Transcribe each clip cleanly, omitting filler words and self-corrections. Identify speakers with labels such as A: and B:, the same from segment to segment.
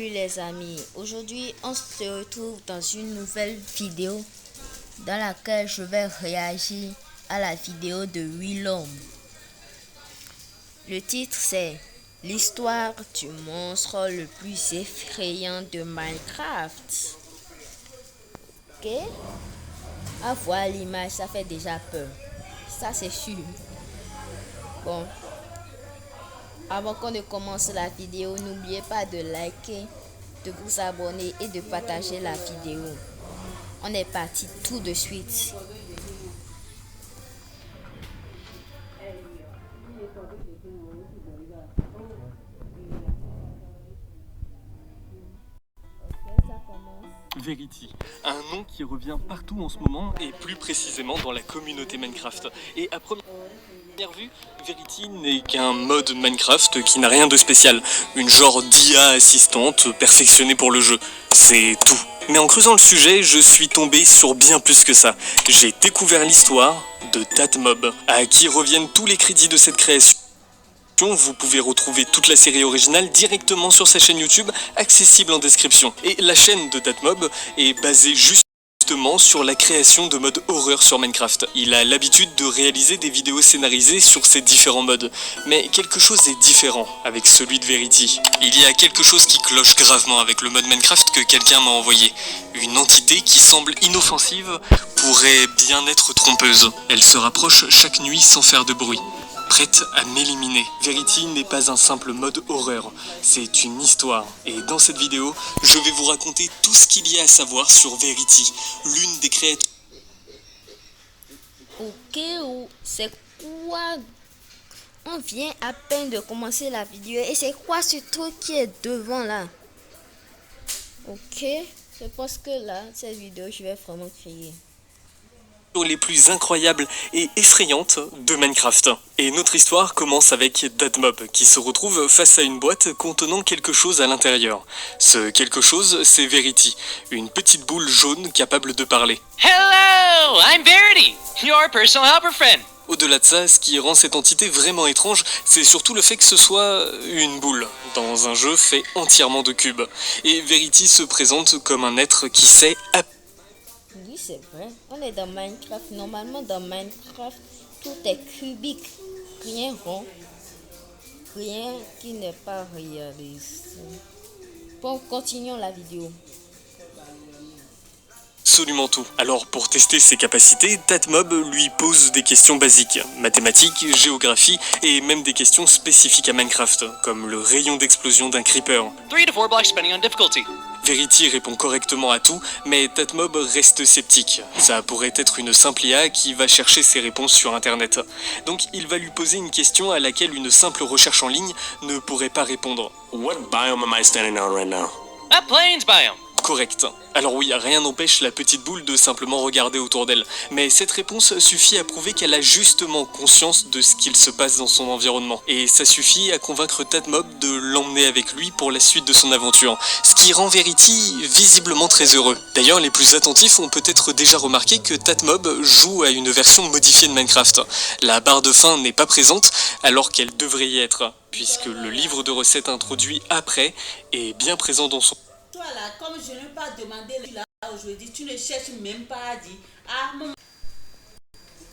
A: Salut les amis, aujourd'hui on se retrouve dans une nouvelle vidéo dans laquelle je vais réagir à la vidéo de Willom. Le titre c'est l'histoire du monstre le plus effrayant de Minecraft. Ok? À voir l'image, ça fait déjà peur, ça c'est sûr. Bon, avant qu'on ne commence la vidéo, n'oubliez pas de liker, de vous abonner et de partager la vidéo. On est parti tout de suite.
B: Verity, un nom qui revient partout en ce moment et plus précisément dans la communauté Minecraft. Et à première vue, Verity n'est qu'un mode Minecraft qui n'a rien de spécial, une genre d'IA assistante perfectionnée pour le jeu. C'est tout. Mais en creusant le sujet, je suis tombé sur bien plus que ça. J'ai découvert l'histoire de Tatmob, à qui reviennent tous les crédits de cette création. Vous pouvez retrouver toute la série originale directement sur sa chaîne YouTube, accessible en description. Et la chaîne de Tatmob est basée justement sur la création de modes horreur sur Minecraft. Il a l'habitude de réaliser des vidéos scénarisées sur ces différents modes. Mais quelque chose est différent avec celui de Verity. Il y a quelque chose qui cloche gravement avec le mode Minecraft que quelqu'un m'a envoyé. Une entité qui semble inoffensive pourrait bien être trompeuse. Elle se rapproche chaque nuit sans faire de bruit, prête à m'éliminer. Verity n'est pas un simple mode horreur, c'est une histoire. Et dans cette vidéo, je vais vous raconter tout ce qu'il y a à savoir sur Verity, l'une des créatures.
A: Ok, c'est quoi? On vient à peine de commencer la vidéo et c'est quoi ce truc qui est devant là? Ok, c'est parce que là, cette vidéo, je vais vraiment crier.
B: Les plus incroyables et effrayantes de Minecraft. Et notre histoire commence avec Tatmob qui se retrouve face à une boîte contenant quelque chose à l'intérieur. Ce quelque chose, c'est Verity, une petite boule jaune capable de parler.
C: Hello, I'm Verity, your personal helper friend.
B: Au-delà de ça, ce qui rend cette entité vraiment étrange, c'est surtout le fait que ce soit une boule, dans un jeu fait entièrement de cubes. Et Verity se présente comme un être qui sait
A: Oui, c'est vrai. On est dans Minecraft. Normalement, dans Minecraft, tout est cubique. Rien rond. Rien qui n'est pas réaliste. Bon, continuons la vidéo.
B: absolument tout. Alors pour tester ses capacités, Tatmob lui pose des questions basiques, mathématiques, géographie et même des questions spécifiques à Minecraft, comme le rayon d'explosion d'un creeper.
C: 3 to 4 blocks depending on difficulty.
B: Verity répond correctement à tout, mais Tatmob reste sceptique. Ça pourrait être une simple IA qui va chercher ses réponses sur internet. Donc il va lui poser une question à laquelle une simple recherche en ligne ne pourrait pas répondre.
D: What biome am I standing on right now?
C: A plains biome.
B: Correct. Alors oui, rien n'empêche la petite boule de simplement regarder autour d'elle, mais cette réponse suffit à prouver qu'elle a justement conscience de ce qu'il se passe dans son environnement. Et ça suffit à convaincre Tatmob de l'emmener avec lui pour la suite de son aventure, ce qui rend Verity visiblement très heureux. D'ailleurs, les plus attentifs ont peut-être déjà remarqué que Tatmob joue à une version modifiée de Minecraft. La barre de faim n'est pas présente alors qu'elle devrait y être, puisque le livre de recettes introduit après est bien présent dans son...
E: Toi là, comme je n'ai pas demandé là aujourd'hui, tu ne cherches même pas à dire ah maman.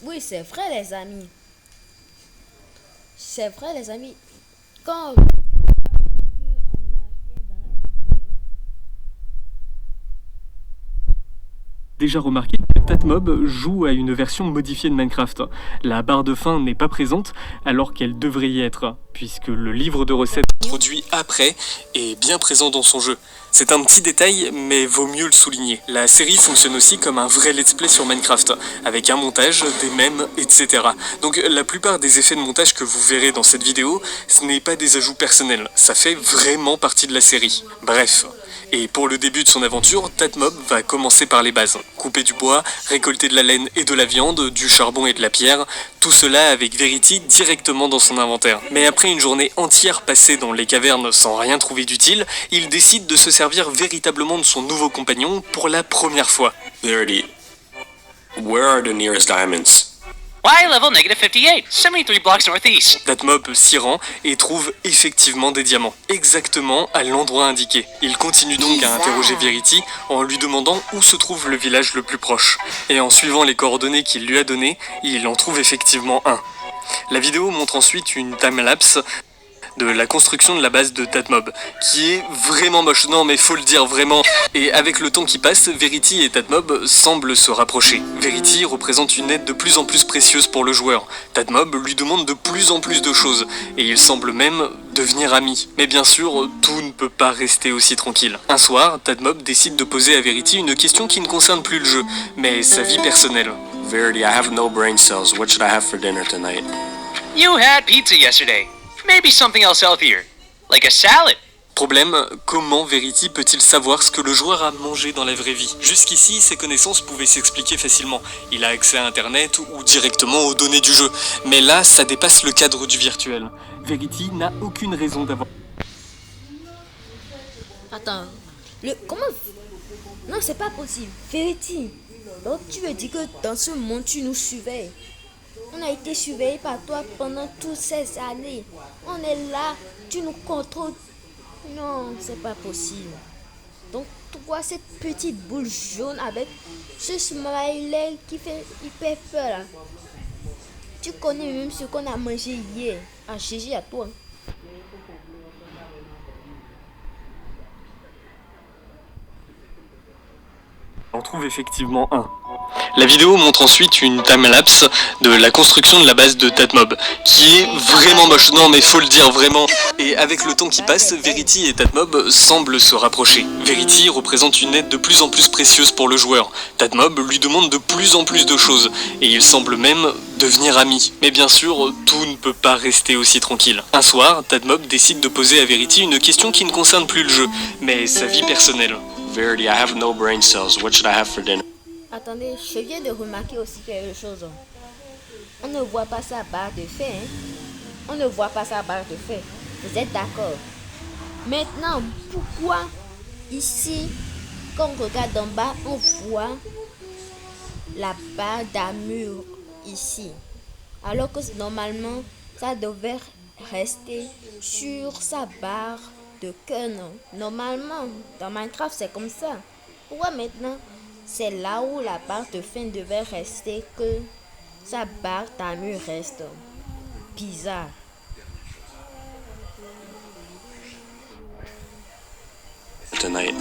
A: Oui, c'est vrai les amis. C'est vrai les amis. Quand
B: Déjà remarqué que Tatmob joue à une version modifiée de Minecraft. La barre de faim n'est pas présente alors qu'elle devrait y être, puisque le livre de recettes introduit après est bien présent dans son jeu. C'est un petit détail, mais vaut mieux le souligner. La série fonctionne aussi comme un vrai let's play sur Minecraft, avec un montage, des mèmes, etc. Donc la plupart des effets de montage que vous verrez dans cette vidéo, ce n'est pas des ajouts personnels, ça fait vraiment partie de la série. Bref. Et pour le début de son aventure, Tatmob va commencer par les bases. Couper du bois, récolter de la laine et de la viande, du charbon et de la pierre, tout cela avec Verity directement dans son inventaire. Mais après une journée entière passée dans les cavernes sans rien trouver d'utile, il décide de se servir véritablement de son nouveau compagnon pour la première fois.
D: Verity, where are the nearest diamonds?
C: Why level negative 58? 73 blocks northeast.
B: Tatmob s'y rend et trouve effectivement des diamants, exactement à l'endroit indiqué. Il continue donc à interroger Verity en lui demandant où se trouve le village le plus proche. Et en suivant les coordonnées qu'il lui a données, il en trouve effectivement un. La vidéo montre ensuite une timelapse de la construction de la base de Tatmob, qui est vraiment moche, non mais faut le dire vraiment. Et avec le temps qui passe, Verity et Tatmob semblent se rapprocher. Verity représente une aide de plus en plus précieuse pour le joueur. Tatmob lui demande de plus en plus de choses, et ils semblent même devenir amis. Mais bien sûr, tout ne peut pas rester aussi tranquille. Un soir, Tatmob décide de poser à Verity une question qui ne concerne plus le jeu, mais sa vie personnelle.
D: Verity, I have no brain cells. What should I have for dinner tonight?
C: You had pizza yesterday. Maybe something else healthier. Like a salad.
B: Problème, comment Verity peut-il savoir ce que le joueur a mangé dans la vraie vie? Jusqu'ici, ses connaissances pouvaient s'expliquer facilement. Il a accès à Internet ou directement aux données du jeu. Mais là, ça dépasse le cadre du virtuel. Verity n'a aucune raison d'avoir...
A: Attends, comment... Non, c'est pas possible. Verity, donc tu veux dire que dans ce monde, tu nous surveilles? On a été surveillé par toi pendant toutes ces années. On est là, tu nous contrôles. Non, c'est pas possible. Donc, toi, cette petite boule jaune avec ce smiley qui fait hyper peur là. Tu connais même ce qu'on a mangé hier. Ah, GG à toi.
B: On trouve effectivement un. La vidéo montre ensuite une timelapse de la construction de la base de Tatmob, qui est vraiment moche, non mais faut le dire vraiment. Et avec le temps qui passe, Verity et Tatmob semblent se rapprocher. Verity représente une aide de plus en plus précieuse pour le joueur. Tatmob lui demande de plus en plus de choses, et ils semblent même devenir amis. Mais bien sûr, tout ne peut pas rester aussi tranquille. Un soir, Tatmob décide de poser à Verity une question qui ne concerne plus le jeu, mais sa vie personnelle.
D: Verity, I have no brain cells. What should I have for dinner?
A: Attendez, je viens de remarquer aussi quelque chose. On ne voit pas sa barre de fait. Hein? On ne voit pas sa barre de fait. Vous êtes d'accord? Maintenant, pourquoi ici, quand on regarde en bas, on voit la barre d'armure ici? Alors que normalement, ça devait rester sur sa barre de cœur, non? Normalement, dans Minecraft, c'est comme ça. Pourquoi maintenant, c'est là où la barre de fin devait rester que sa barre d'armure reste? Bizarre.
D: Tonight.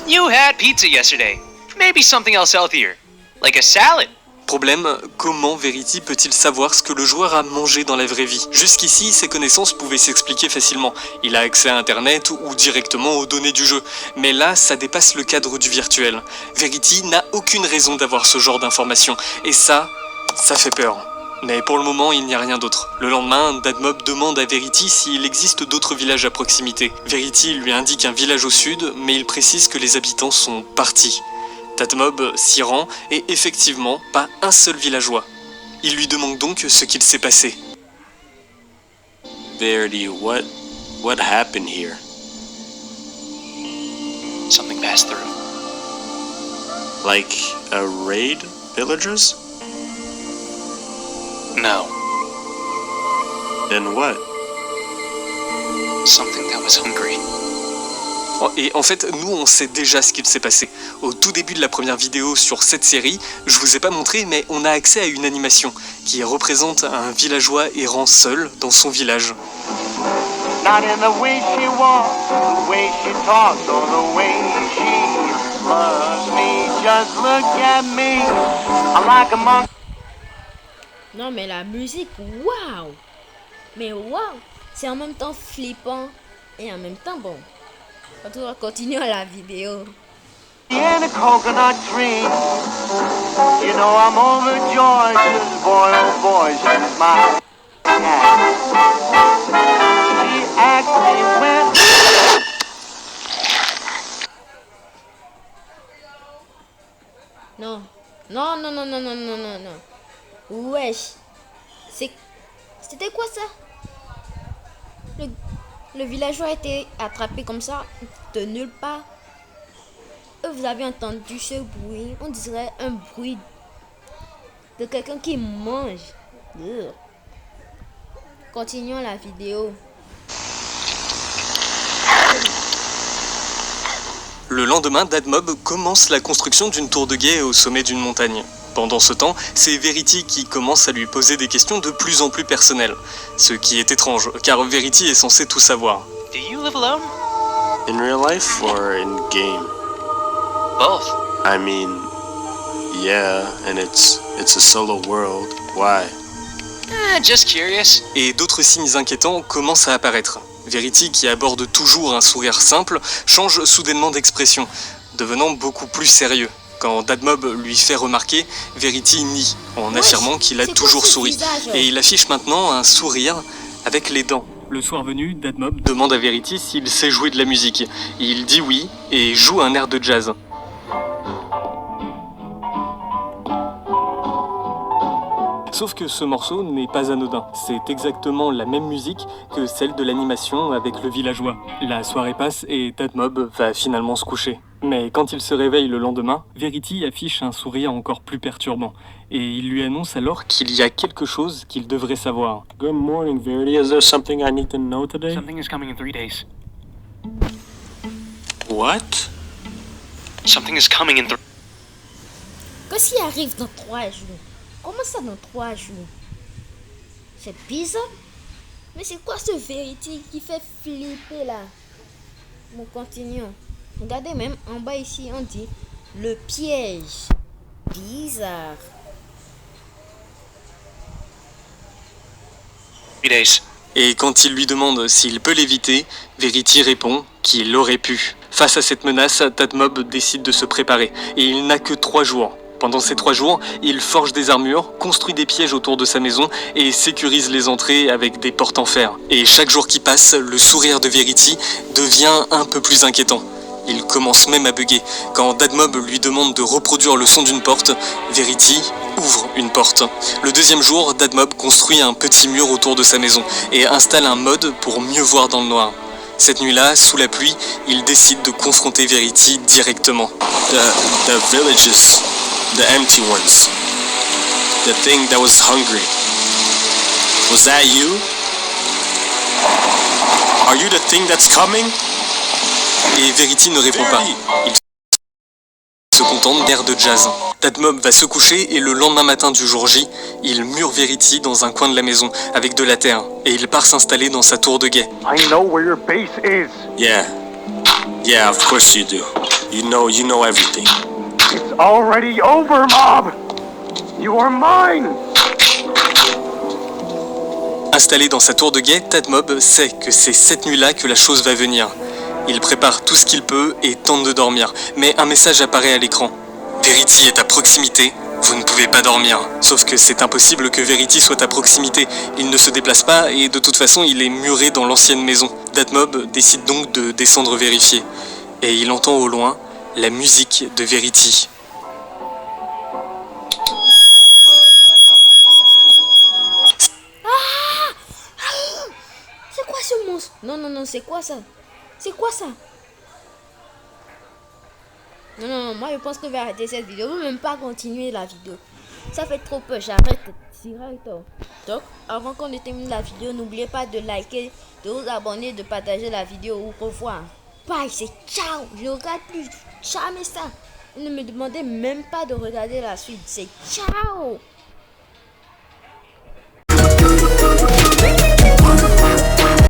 C: You had pizza yesterday. Maybe something else healthier. Like a salad.
B: Problème, comment Verity peut-il savoir ce que le joueur a mangé dans la vraie vie? Jusqu'ici, ses connaissances pouvaient s'expliquer facilement. Il a accès à Internet ou directement aux données du jeu. Mais là, ça dépasse le cadre du virtuel. Verity n'a aucune raison d'avoir ce genre d'informations. Et ça fait peur. Mais pour le moment, il n'y a rien d'autre. Le lendemain, Tatmob demande à Verity s'il existe d'autres villages à proximité. Verity lui indique un village au sud, mais il précise que les habitants sont partis. Tatmob s'y rend et effectivement, pas un seul villageois. Il lui demande donc ce qu'il s'est passé.
D: Verity, what happened here?
C: Something passed through.
D: Like a raid, villagers?
C: No.
D: Then what?
C: Something that was hungry.
B: Et en fait, nous, on sait déjà ce qu'il s'est passé. Au tout début de la première vidéo sur cette série, je vous ai pas montré, mais on a accès à une animation qui représente un villageois errant seul dans son village.
F: Not in the way she walks, the way she talks, or the way she loves me. Just look at me, I'm like a monkey.
A: Non, mais la musique, waouh! Mais waouh! C'est en même temps flippant et en même temps bon. On va continuer la vidéo.
F: In a coconut tree, you know I'm overjoyed, 'cause boy oh boy, she's my cat. She actually went.
A: Non. Non, non, non, non, non, non, non, non. Wesh. C'était quoi ça? Le villageois a été attrapé comme ça, de nulle part. Et vous avez entendu ce bruit. On dirait un bruit de quelqu'un qui mange. Ugh. Continuons la vidéo.
B: Le lendemain, Dadmob commence la construction d'une tour de guet au sommet d'une montagne. Pendant ce temps, c'est Verity qui commence à lui poser des questions de plus en plus personnelles. Ce qui est étrange, car Verity est censé tout savoir.
C: Do you live alone?
D: In real life or in game?
C: Both.
D: I mean, yeah, and it's a solo world. Why?
C: Just curious.
B: Et d'autres signes inquiétants commencent à apparaître. Verity, qui aborde toujours un sourire simple, change soudainement d'expression, devenant beaucoup plus sérieux. Quand Dadmob lui fait remarquer, Verity nie, en affirmant qu'il a toujours souri. Et il affiche maintenant un sourire avec les dents. Le soir venu, Dadmob demande à Verity s'il sait jouer de la musique. Il dit oui et joue un air de jazz. Sauf que ce morceau n'est pas anodin. C'est exactement la même musique que celle de l'animation avec le villageois. La soirée passe et Dadmob va finalement se coucher. Mais quand il se réveille le lendemain, Verity affiche un sourire encore plus perturbant. Et il lui annonce alors qu'il y a quelque chose qu'il devrait savoir.
D: Good morning, Verity. Is there something I need to know today?
C: Something is coming in 3 days.
D: What?
C: Something is coming in 3.
A: Qu'est-ce qui arrive dans 3 jours? Comment ça dans 3 jours? C'est bizarre. Mais c'est quoi ce Verity qui fait flipper là? Bon, continuons. Regardez même en bas ici, on dit le piège. Bizarre.
C: 3 days.
B: Et quand il lui demande s'il peut l'éviter, Verity répond qu'il aurait pu. Face à cette menace, Dadmob décide de se préparer. Et il n'a que 3 jours. Pendant ces 3 jours, il forge des armures, construit des pièges autour de sa maison et sécurise les entrées avec des portes en fer. Et chaque jour qui passe, le sourire de Verity devient un peu plus inquiétant. Il commence même à bugger. Quand Dadmob lui demande de reproduire le son d'une porte, Verity ouvre une porte. Le 2e jour, Dadmob construit un petit mur autour de sa maison et installe un mode pour mieux voir dans le noir. Cette nuit-là, sous la pluie, il décide de confronter Verity directement.
D: The villages, the empty ones, the thing that was hungry. Was that you? Are you the thing that's coming?
B: Et Verity ne répond pas. Il se contente d'air de jazz. Dadmob va se coucher et le lendemain matin du jour J, il mure Verity dans un coin de la maison avec de la terre et il part s'installer dans sa tour de guet.
F: I know where your base is.
D: Yeah, of course you do. You know everything.
F: It's already over, Mob. You are mine.
B: Installé dans sa tour de guet, Dadmob sait que c'est cette nuit-là que la chose va venir. Il prépare tout ce qu'il peut et tente de dormir, mais un message apparaît à l'écran. Verity est à proximité, vous ne pouvez pas dormir. Sauf que c'est impossible que Verity soit à proximité. Il ne se déplace pas et de toute façon il est muré dans l'ancienne maison. Dadmob décide donc de descendre vérifier. Et il entend au loin la musique de Verity.
A: C'est quoi ce monstre? Non, c'est quoi ça? C'est quoi ça? Non, moi je pense que je vais arrêter cette vidéo. Je ne veux même pas continuer la vidéo. Ça fait trop peur, j'arrête direct. Donc, avant qu'on ne termine la vidéo, n'oubliez pas de liker, de vous abonner, de partager la vidéo. Au revoir. Bye, c'est ciao. Je ne regarde plus jamais ça. Ne me demandez même pas de regarder la suite. C'est ciao.